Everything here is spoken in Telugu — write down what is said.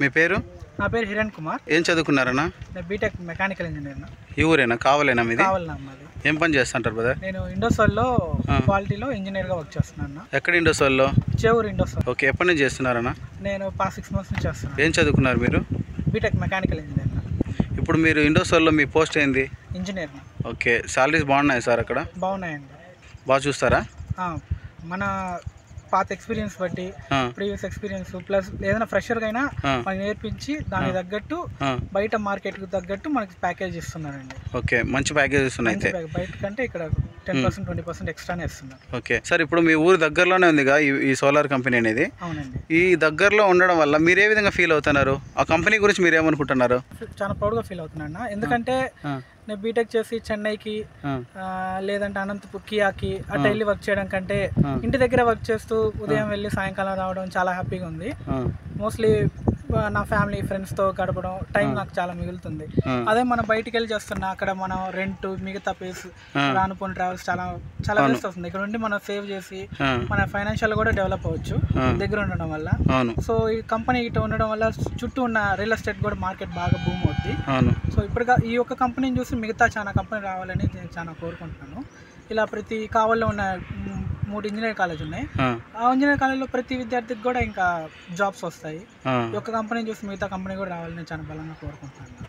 మీ పేరు? నా పేరు హిరణ్ కుమార్. ఏం చదువుకున్నారన్నా? నేను బీటెక్ మెకానికల్ ఇంజనీర్. ఈ ఊరేనా? కావాలేనా మీది? కావాలన్నా మాది. ఏం పని చేస్తుంటారు బ్రదర్? నేను ఇండోసోల్లో క్వాలిటీలో ఇంజనీర్గా వర్క్ చేస్తున్నాను. ఎక్కడ ఇండోసోల్లో? చేవూరు ఇండోసోల్. ఓకే, ఎప్పటి నుంచి చేస్తున్నారన్నా? నేను పాస్ 6 months నుంచి చేస్తున్నాను. ఏం చదువుకున్నారు మీరు? BTech mechanical engineer. ఇప్పుడు మీరు ఇండోసోల్లో మీ పోస్ట్ ఏంది? ఇంజనీర్. ఓకే, సాలరీస్ బాగున్నాయి సార్ అక్కడ? బాగున్నాయండి. బాగా చూస్తారా? మన పాత ఎక్స్పీరియన్స్ బట్టి, ప్రీవియస్ ఎక్స్పీరియన్స్ ప్లస్ ఏదైనా ఫ్రెషర్గా అయినా మనకి నేర్పించి దానికి తగ్గట్టు బయట మార్కెట్కి తగ్గట్టు మనకి ప్యాకేజ్ ఇస్తున్నారండి. ఓకే, మంచి ప్యాకేజెస్ ఉన్నాయి అయితే. బయట కంటే ఇక్కడ 10% 20% ఎక్స్ట్రానే ఇస్తున్నారు. ఓకే సార్, ఇప్పుడు మీ ఊరు దగ్గరలోనే ఉందిగా ఈ సోలార్ కంపెనీ అనేది. అవునండి. ఈ దగ్గరలో ఉండడం వల్ల మీరు ఏ విధంగా ఫీల్ అవుతున్నారు? ఆ కంపెనీ గురించి మీరు ఏమనుకుంటున్నారు? చాలా ప్రౌడ్గా ఫీల్ అవుతున్నాను. ఎందుకంటే నేను బీటెక్ చేసి చెన్నైకి లేదంటే అనంతపూర్ కియాకి అట్లా వెళ్ళి వర్క్ చేయడం కంటే ఇంటి దగ్గర వర్క్ చేస్తూ ఉదయం వెళ్ళి సాయంకాలం రావడం చాలా హ్యాపీగా ఉంది. మోస్ట్లీ నా ఫ్యామిలీ ఫ్రెండ్స్తో గడపడం టైం నాకు చాలా మిగులుతుంది. అదే మనం బయటికి వెళ్ళి చేస్తున్నా అక్కడ మనం రెంట్ మిగతా పేస్ రానుపోని ట్రావెల్స్ చాలా వేస్ట్ వస్తుంది. ఇక్కడ ఉండి మనం సేవ్ చేసి మన ఫైనాన్షియల్ కూడా డెవలప్ అవ్వచ్చు దగ్గర ఉండడం వల్ల. సో ఈ కంపెనీ ఇటు ఉండడం వల్ల చుట్టూ ఉన్న రియల్ ఎస్టేట్ కూడా మార్కెట్ బాగా బూమ్ అవుద్ది. సో ఇప్పుడు ఈ ఒక్క కంపెనీని చూసి మిగతా చాలా కంపెనీ రావాలని నేను చాలా కోరుకుంటున్నాను. ఇలా ప్రతి కావల్లో ఉన్న 3 ఇంజనీరింగ్ కాలేజ్ ఉన్నాయి. ఆ ఇంజనీరింగ్ కాలేజ్లో ప్రతి విద్యార్థికి కూడా ఇంకా జాబ్స్ వస్తాయి. ఈ ఒక్క కంపెనీ చూసి మిగతా కంపెనీ కూడా రావాలని చాలా బలంగా కోరుకుంటున్నాను.